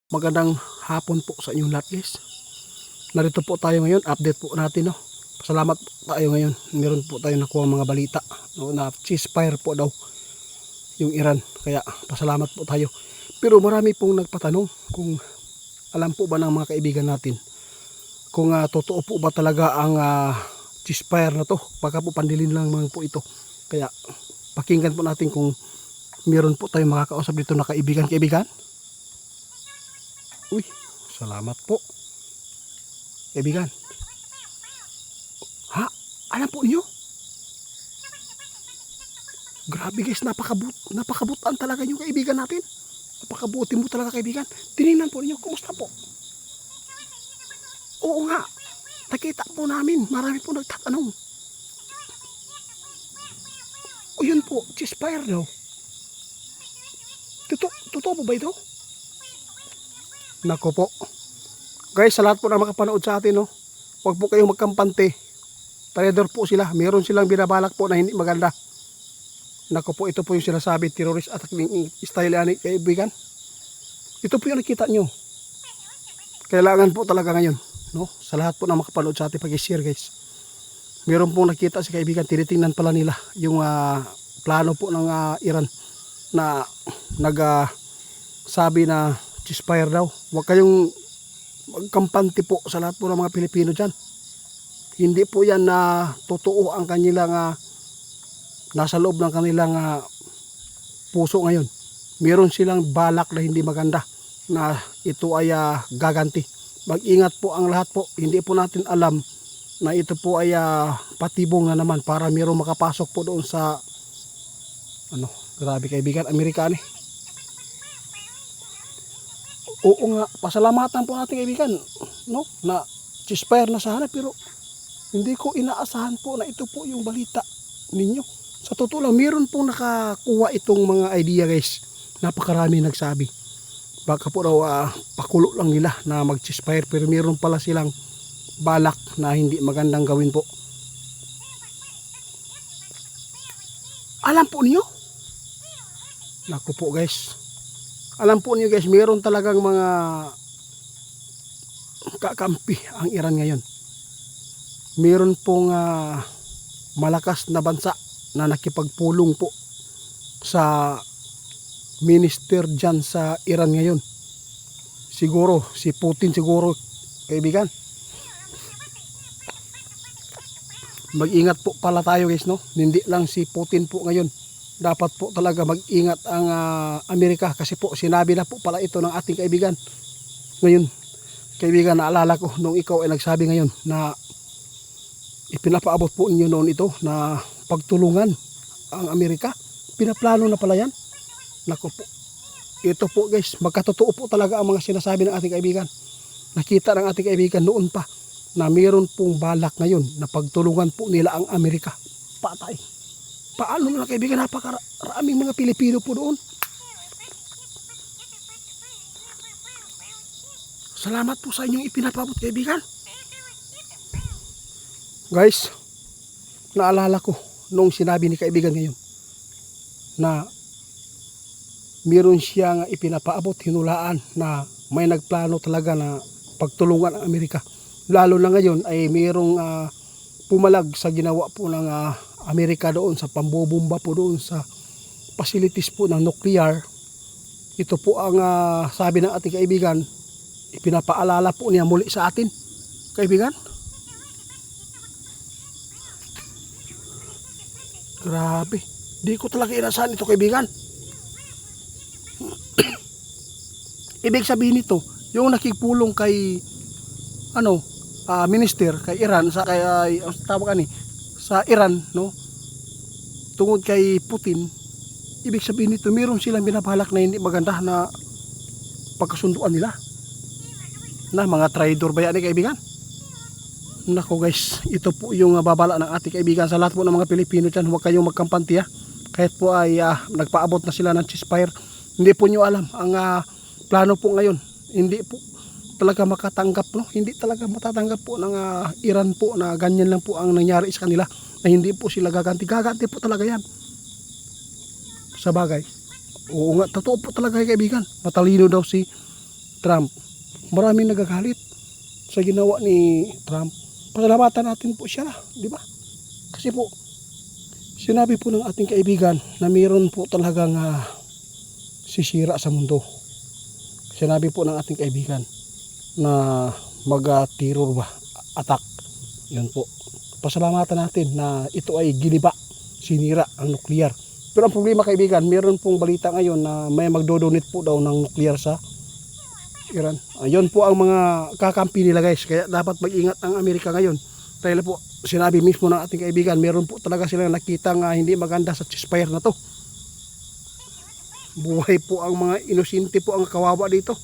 Magandang hapon po sa inyong lahat, guys. Narito po tayo ngayon, update po natin, no. Pasalamat po tayo ngayon. Meron po tayo nakuha mga balita, no, na ceasefire po daw yung Iran. Kaya pasalamat po tayo. Pero marami pong nagpatanong kung alam po ba ng mga kaibigan natin kung totoo po ba talaga ang ceasefire na to. Baka po pandilin lang naman po ito. Kaya pakinggan po natin kung meron po tayong makakausap dito na kaibigan. Uy, salamat po. Kaibigan. Ha? Alam po niyo? Grabe guys, napakabutan talaga yung kaibigan natin. Napakabuti mo talaga kaibigan. Tinignan po niyo, kumusta po? Oo nga, nakita po namin. Marami po nagtatanong. O yun po, ceasefire daw. Totoo po ba ito? Nako po. Guys, sa lahat po na makapanood sa atin, no, huwag po kayong magkampante. Traidor po sila. Meron silang binabalak po na hindi maganda. Nako po, ito po yung sinasabi, terrorist attack style ani kaibigan. Ito po yung nakita nyo. Kailangan po talaga ngayon, no, sa lahat po na makapanood sa atin, pag-share guys. Meron pong nakita si kaibigan, tinitingnan pala nila yung plano po ng Iran na sabi na ceasefire daw. Huwag kayong magkampante po sa lahat po ng mga Pilipino dyan. Hindi po yan na totoo ang kanilang nasa loob ng kanilang puso ngayon. Meron silang balak na hindi maganda na ito ay gaganti. Mag-ingat po ang lahat po. Hindi po natin alam na ito po ay patibong na naman para mayroong makapasok po doon sa grabe kaibigan, Amerikano. Oo nga, pasalamatan po natin kaibigan, no, na ceasefire na sana, pero hindi ko inaasahan po na ito po yung balita ninyo. Sa totoo lang, meron pong nakakuha itong mga idea guys. Napakarami nagsabi. Baka po daw pakulo lang nila na mag-ceasefire, pero meron pala silang balak na hindi magandang gawin po. Alam po niyo? Naku po guys. Alam po niyo guys, meron talagang mga kakampi ang Iran ngayon. Meron pong malakas na bansa na nakipagpulong po sa minister dyan sa Iran ngayon. Siguro, si Putin siguro, kaibigan. Mag-ingat po pala tayo guys, no? Hindi lang si Putin po ngayon. Dapat po talaga mag-ingat ang Amerika kasi po sinabi na po pala ito ng ating kaibigan. Ngayon, kaibigan, naalala ko nung ikaw ay nagsabi ngayon na ipinapaabot po ninyo noon ito na pagtulungan ang Amerika. Pinaplano na pala yan. Naku po. Ito po guys, magkatotoo po talaga ang mga sinasabi ng ating kaibigan. Nakita ng ating kaibigan noon pa na mayroon pong balak ngayon na pagtulungan po nila ang Amerika. Patay. Paano na kaibigan, napakaraming mga Pilipino po doon. Salamat po sa inyong ipinapabot kaibigan. Guys, naalala ko nung sinabi ni kaibigan ngayon na meron siyang ipinapaabot, hinulaan na may nagplano talaga na pagtulungan ang Amerika. Lalo na ngayon ay mayroong pumalag sa ginawa po ng Amerika doon sa pambobomba po doon sa facilities po ng nuclear. Ito po ang sabi ng ating kaibigan, ipinapaalala po niya muli sa atin kaibigan. Grabe, di ko talaga inasahan ito kaibigan. Ibig sabihin nito, yung nakipulong kay minister kay Iran sa sa Iran, no, tungod kay Putin, ibig sabihin nito meron silang binabalak na hindi maganda na pagkasunduan nila na mga traidor ba yan kaibigan. Nako guys, ito po yung babala ng ating kaibigan sa lahat po ng mga Pilipino dyan. Huwag kayong magkampante kahit po ay nagpaabot na sila ng ceasefire. Hindi po nyo alam ang plano po ngayon. Hindi po talaga makatanggap, no? Hindi talaga matatanggap po ng Iran po na ganyan lang po ang nangyari sa kanila, na hindi po sila gaganti po talaga yan sa bagay. Oo nga, totoo po talaga kaibigan, matalino daw si Trump. Maraming nagagalit sa ginawa ni Trump. Pasalamatan natin po siya, di ba? Kasi po, sinabi po ng ating kaibigan na mayroon po talagang sisira sa mundo. Sinabi po ng ating kaibigan na mag-terror ba, attack. Yun po. Pasalamatan natin na ito ay giniba, sinira ang nuclear. Pero ang problema kaibigan, mayroon pong balita ngayon na may magdodonate po daw ng nuclear sa Iran. Ayun po ang mga kakampi nila guys. Kaya dapat mag-ingat ang Amerika ngayon. Dahil po, sinabi mismo ng ating kaibigan, meron po talaga silang nakitang hindi maganda sa ceasefire na to. Buhay po ang mga inosente po ang kawawa dito.